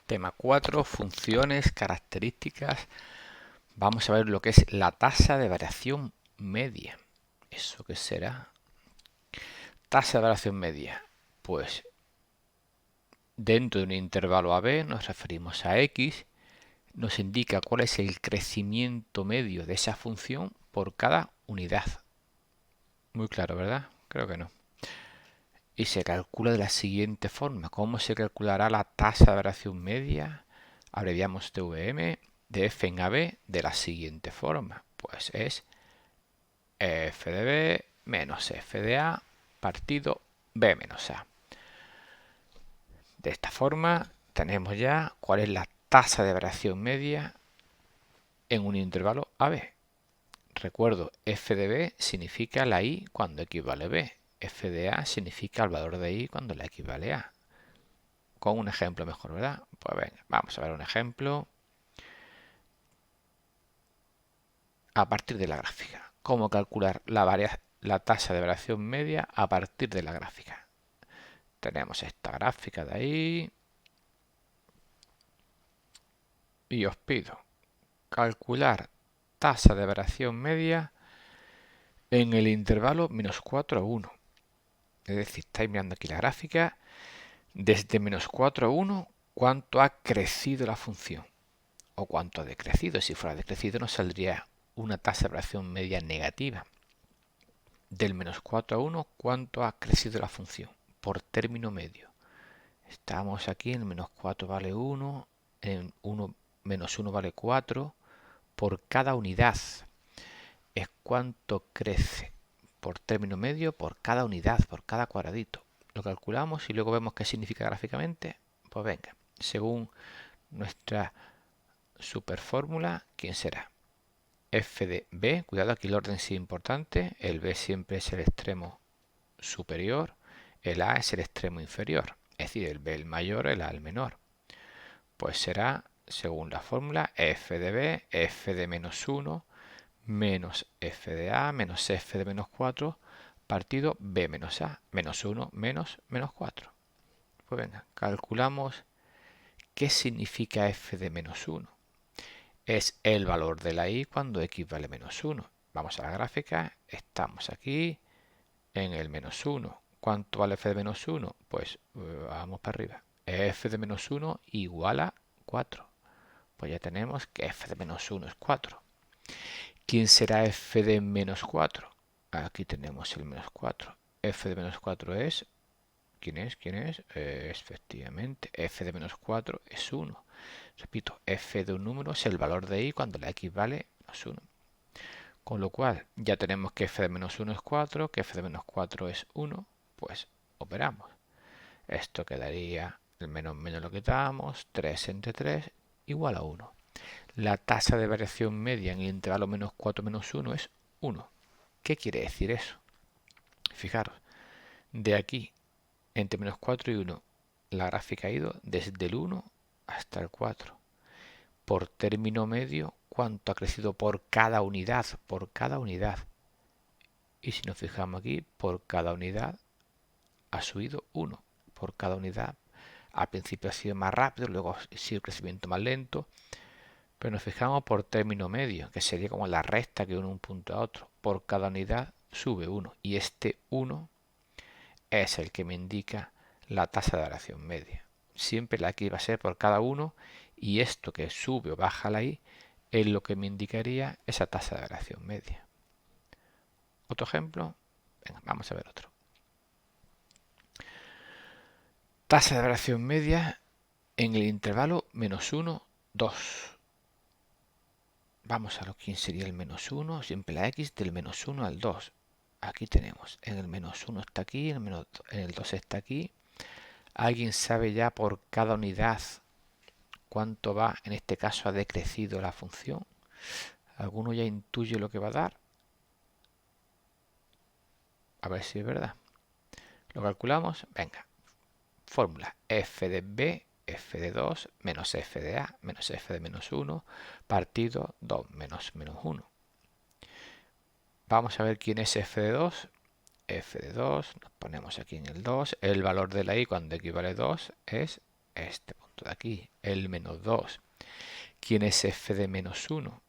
Tema 4, funciones, características. Vamos a ver lo que es la tasa de variación media. ¿Eso qué será? Tasa de variación media. Pues dentro de un intervalo AB nos referimos a X. Nos indica cuál es el crecimiento medio de esa función por cada unidad. Muy claro, ¿verdad? Creo que no. Y se calcula de la siguiente forma. ¿Cómo se calculará la tasa de variación media? Abreviamos TVM de f en AB de la siguiente forma. Pues es f de b menos f de a partido b menos a. De esta forma tenemos ya cuál es la tasa de variación media en un intervalo AB. Recuerdo, f de b significa la y cuando equivale a b. F de a significa el valor de y cuando la equivale a. Con un ejemplo mejor, ¿verdad? Pues venga, vamos a ver un ejemplo a partir de la gráfica. ¿Cómo calcular la tasa de variación media a partir de la gráfica? Tenemos esta gráfica de ahí y os pido calcular tasa de variación media en el intervalo menos 4 a 1. Es decir, estáis mirando aquí la gráfica desde menos 4 a 1 cuánto ha crecido la función o cuánto ha decrecido. Si fuera decrecido nos saldría una tasa de variación media negativa. Del menos 4 a 1 cuánto ha crecido la función por término medio. Estamos aquí en el menos 4 vale 1, en 1 menos 1 vale 4. Por cada unidad es cuánto crece por término medio por cada unidad, por cada cuadradito. Lo calculamos y luego vemos qué significa gráficamente. Pues venga, según nuestra superfórmula, ¿quién será? F de b, cuidado aquí el orden sí es importante, el b siempre es el extremo superior, el a es el extremo inferior, es decir, el b el mayor, el a el menor. Pues será, según la fórmula, f de b, f de menos 1, menos f de a, menos f de menos 4, partido b menos a, menos 1, menos 4. Pues venga, calculamos qué significa f de menos 1. Es el valor de la y cuando x vale menos 1. Vamos a la gráfica, estamos aquí en el menos 1. ¿Cuánto vale f de menos 1? Pues vamos para arriba. F de menos 1 igual a 4. Pues ya tenemos que f de menos 1 es 4. ¿Quién será f de menos 4? Aquí tenemos el menos 4. F de menos 4 es... ¿Quién es? Efectivamente, f de menos 4 es 1. Repito, f de un número es el valor de y cuando la x vale menos 1. Con lo cual, ya tenemos que f de menos 1 es 4, que f de menos 4 es 1, pues operamos. Esto quedaría, el menos menos lo quitamos, 3 entre 3 igual a 1. La tasa de variación media en el intervalo menos 4 menos 1 es 1. ¿Qué quiere decir eso? Fijaros, de aquí, entre menos 4 y 1, la gráfica ha ido desde el 1 hasta el 4. Por término medio, ¿cuánto ha crecido por cada unidad? Por cada unidad. Y si nos fijamos aquí, por cada unidad ha subido 1. Por cada unidad. Al principio ha sido más rápido, luego ha sido el crecimiento más lento. Pero nos fijamos por término medio, que sería como la recta que une un punto a otro. Por cada unidad sube 1. Y este 1 es el que me indica la tasa de variación media. Siempre la X va a ser por cada uno y esto que sube o baja la Y es lo que me indicaría esa tasa de variación media. Otro ejemplo, venga, vamos a ver otro. Tasa de variación media en el intervalo menos 1, 2. Vamos a lo que sería el menos 1, siempre la X del menos 1 al 2. Aquí tenemos, en el menos 1 está aquí, en el 2 está aquí. ¿Alguien sabe ya por cada unidad cuánto va? En este caso ha decrecido la función. ¿Alguno ya intuye lo que va a dar? A ver si es verdad. ¿Lo calculamos? Venga. Fórmula f de b, f de 2, menos f de a, menos f de menos 1, partido 2 menos menos 1. Vamos a ver quién es f de 2. F de 2, nos ponemos aquí en el 2. El valor de la y cuando equivale a 2 es este punto. esto de aquí, el menos 2. ¿Quién es f de menos 1?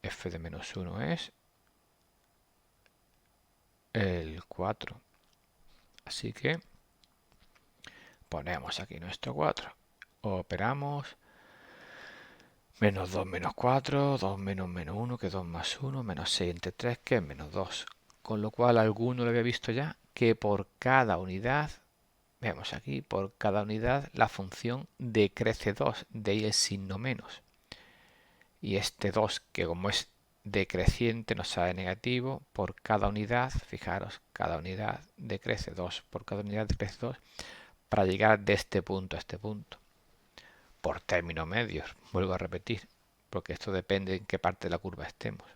F de menos 1 es el 4. Así que ponemos aquí nuestro 4. Operamos menos 2 menos 4, 2 menos menos 1, que 2 más 1, menos 6 entre 3, que es menos 2. Con lo cual, alguno lo había visto ya, que por cada unidad, vemos aquí, por cada unidad la función decrece 2, de ahí el signo menos. Y este 2, que como es decreciente, nos sale negativo, por cada unidad, fijaros, cada unidad decrece 2, por cada unidad decrece 2, para llegar de este punto a este punto. Por términos medios, vuelvo a repetir, porque esto depende en qué parte de la curva estemos.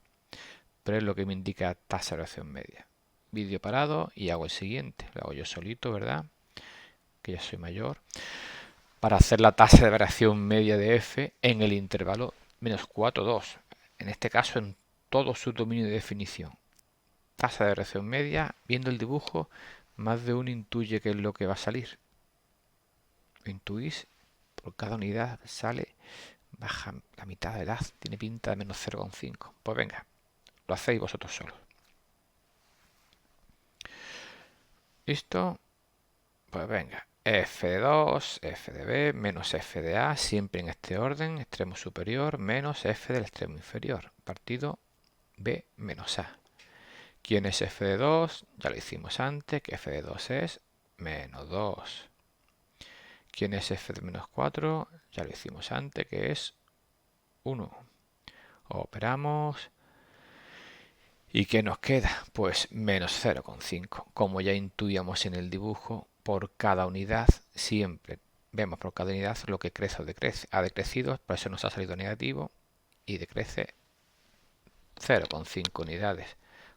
Pero es lo que me indica tasa de variación media. Vídeo parado y hago el siguiente. Lo hago yo solito, ¿verdad? Que ya soy mayor. Para hacer la tasa de variación media de f en el intervalo menos 4, 2. En este caso en todo su dominio de definición. Tasa de variación media, viendo el dibujo, más de uno intuye qué es lo que va a salir. Lo intuís, por cada unidad sale, baja la mitad de edad, tiene pinta de menos 0,5. Pues venga, lo hacéis vosotros solos. ¿Listo? Pues venga, f de 2, f de b, menos f de a, siempre en este orden, extremo superior, menos f del extremo inferior, partido b menos a. ¿Quién es f de 2? Ya lo hicimos antes, que f de 2 es menos 2. ¿Quién es f de menos 4? Ya lo hicimos antes, que es 1. Operamos. ¿Y qué nos queda? Pues menos 0,5. Como ya intuíamos en el dibujo, por cada unidad siempre vemos por cada unidad lo que crece o decrece. Ha decrecido, por eso nos ha salido negativo, y decrece 0,5 unidades.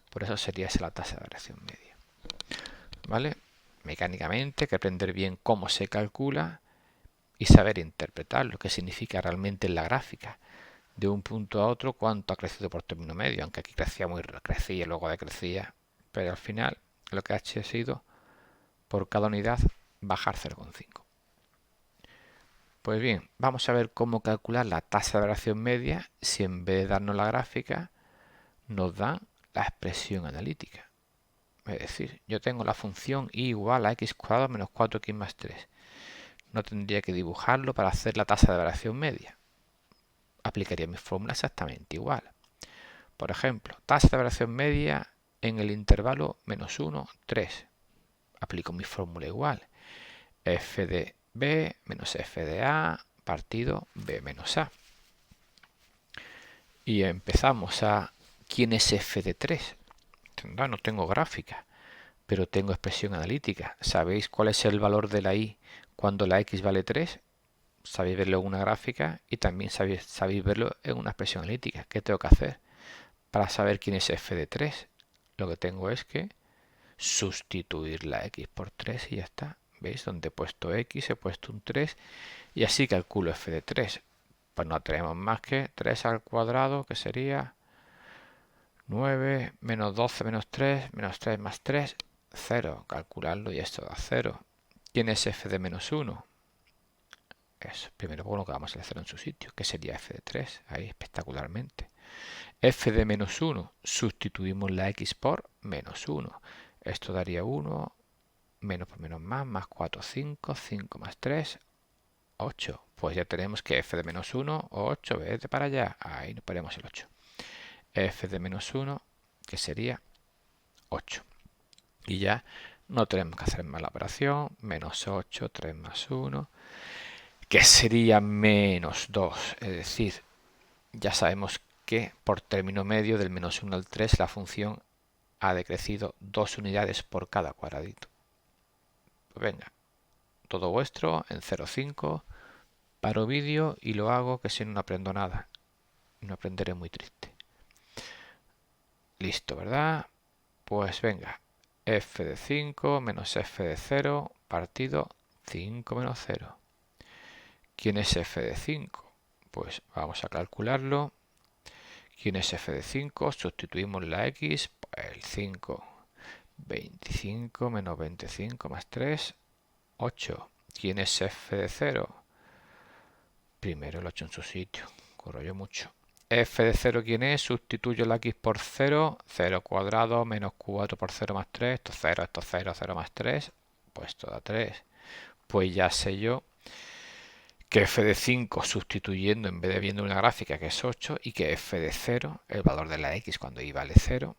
Por eso sería esa la tasa de variación media. ¿Vale? Mecánicamente hay que aprender bien cómo se calcula y saber interpretar lo que significa realmente en la gráfica. De un punto a otro, cuánto ha crecido por término medio, aunque aquí crecía y luego decrecía, pero al final lo que ha hecho ha sido por cada unidad bajar 0,5. Pues bien, vamos a ver cómo calcular la tasa de variación media si en vez de darnos la gráfica nos da la expresión analítica. Es decir, yo tengo la función y igual a x cuadrado menos 4x más 3. No tendría que dibujarlo para hacer la tasa de variación media. Aplicaría mi fórmula exactamente igual. Por ejemplo, tasa de variación media en el intervalo menos 1, 3. Aplico mi fórmula igual. F de b menos f de a partido b menos a. Y empezamos a... ¿Quién es f de 3? No tengo gráfica, pero tengo expresión analítica. ¿Sabéis cuál es el valor de la y cuando la x vale 3? Sabéis verlo en una gráfica y también sabéis verlo en una expresión analítica. ¿Qué tengo que hacer para saber quién es f de 3? Lo que tengo es que sustituir la x por 3 y ya está. ¿Veis? Donde he puesto x he puesto un 3 y así calculo f de 3. Pues no tenemos más que 3 al cuadrado, que sería 9 menos 12 menos 3 más 3, 0. Calcularlo y esto da 0. ¿Quién es f de menos 1? Eso. Primero colocamos el 0 en su sitio, que sería f de 3, ahí espectacularmente. F de menos 1, sustituimos la x por menos 1. Esto daría 1, menos por menos más 4, 5, 5 más 3, 8. Pues ya tenemos que f de menos 1 o 8, vete para allá, ahí nos ponemos el 8. F de menos 1, que sería 8. Y ya no tenemos que hacer más la operación, menos 8, 3 más 1, que sería menos 2. Es decir, ya sabemos que por término medio del menos 1 al 3 la función ha decrecido 2 unidades por cada cuadradito. Pues venga, todo vuestro en 0,5, paro vídeo y lo hago, que si no, no aprendo nada. No aprenderé muy triste. Listo, ¿verdad? Pues venga, f de 5 menos f de 0 partido 5 menos 0. ¿Quién es f de 5? Pues vamos a calcularlo. ¿Quién es f de 5? Sustituimos la x, el 5. 25 menos 25 más 3, 8. ¿Quién es f de 0? primero lo echo en su sitio. Corro yo mucho. F de 0, ¿quién es? Sustituyo la x por 0. 0 cuadrado menos 4 por 0 más 3. Esto 0, esto 0, 0 más 3. Pues esto da 3. Pues ya sé yo que f de 5 sustituyendo en vez de viendo una gráfica que es 8 y que f de 0, el valor de la x cuando y vale 0,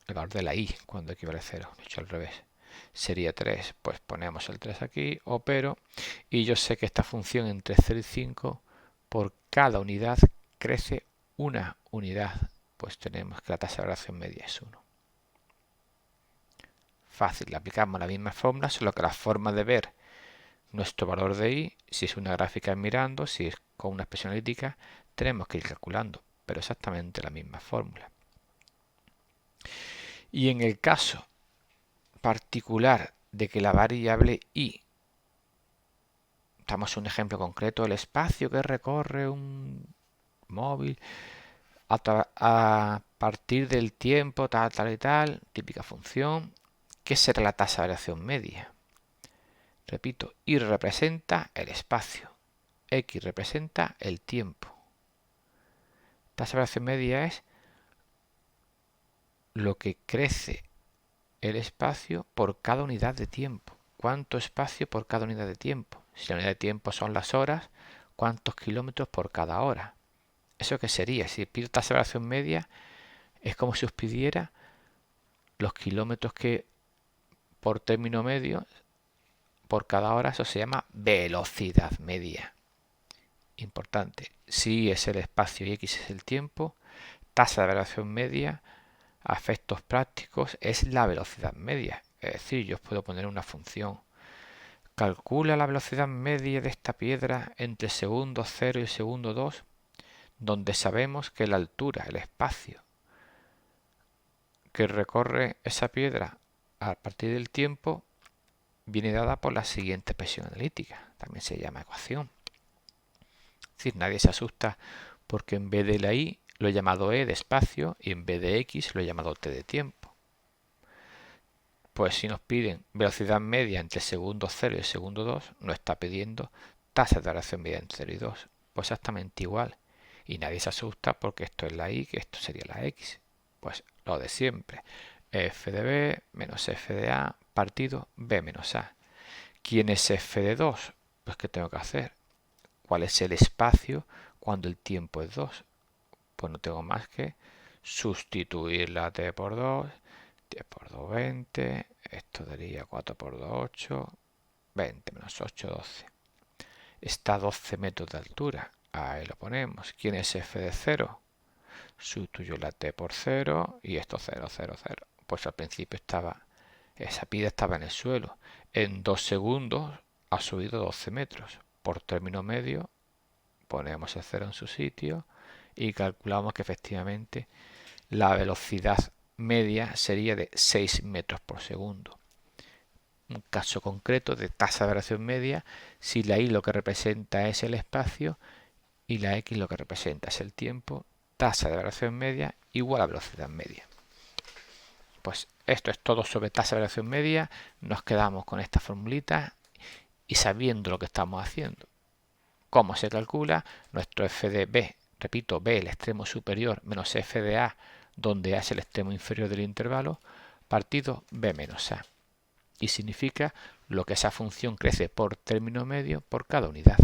el valor de la y cuando x vale 0, he hecho al revés, sería 3. Pues ponemos el 3 aquí, opero y yo sé que esta función entre 0 y 5 por cada unidad crece una unidad. Pues tenemos que la tasa de variación media es 1. Fácil, le aplicamos la misma fórmula, solo que la forma de ver nuestro valor de y, si es una gráfica mirando, si es con una expresión analítica, tenemos que ir calculando, pero exactamente la misma fórmula. Y en el caso particular de que la variable y, damos un ejemplo concreto, el espacio que recorre un móvil a partir del tiempo tal, tal y tal, típica función, ¿qué será la tasa de variación media? Repito, y representa el espacio, x representa el tiempo. Tasa de variación media es lo que crece el espacio por cada unidad de tiempo. ¿Cuánto espacio por cada unidad de tiempo? Si la unidad de tiempo son las horas, ¿cuántos kilómetros por cada hora? ¿Eso qué sería? Si pido tasa de variación media, es como si os pidiera los kilómetros que por término medio por cada hora. Eso se llama velocidad media. Importante, si es el espacio y x es el tiempo, tasa de variación media a efectos prácticos es la velocidad media. Es decir, yo os puedo poner una función. Calcula la velocidad media de esta piedra entre el segundo 0 y el segundo 2, donde sabemos que la altura, el espacio que recorre esa piedra a partir del tiempo viene dada por la siguiente expresión analítica. También se llama ecuación. Es decir, nadie se asusta porque en vez de la y lo he llamado e de espacio y en vez de x lo he llamado t de tiempo. Pues si nos piden velocidad media entre el segundo 0 y el segundo 2, nos está pidiendo tasa de variación media entre 0 y 2. Pues exactamente igual. Y nadie se asusta porque esto es la y, que esto sería la x. Pues lo de siempre. F de b menos f de a partido b menos a. ¿Quién es f de 2? Pues ¿qué tengo que hacer? ¿Cuál es el espacio cuando el tiempo es 2? Pues no tengo más que sustituir la t por 2, 10 por 2, 20, esto daría 4 por 2, 8, 20 menos 8, 12. Está a 12 metros de altura, ahí lo ponemos. ¿Quién es f de 0? Sustituyo la t por 0 y esto 0, 0, 0. Pues al principio esa piedra estaba en el suelo. En 2 segundos ha subido 12 metros. Por término medio ponemos el 0 en su sitio y calculamos que efectivamente la velocidad media sería de 6 metros por segundo. Un caso concreto de tasa de variación media si la y lo que representa es el espacio y la x lo que representa es el tiempo. Tasa de variación media igual a velocidad media. Pues esto es todo sobre tasa de variación media. Nos quedamos con esta formulita y sabiendo lo que estamos haciendo. ¿Cómo se calcula? Nuestro f de b, repito, b el extremo superior menos f de a, donde a es el extremo inferior del intervalo, partido b menos a. Y significa lo que esa función crece por término medio por cada unidad.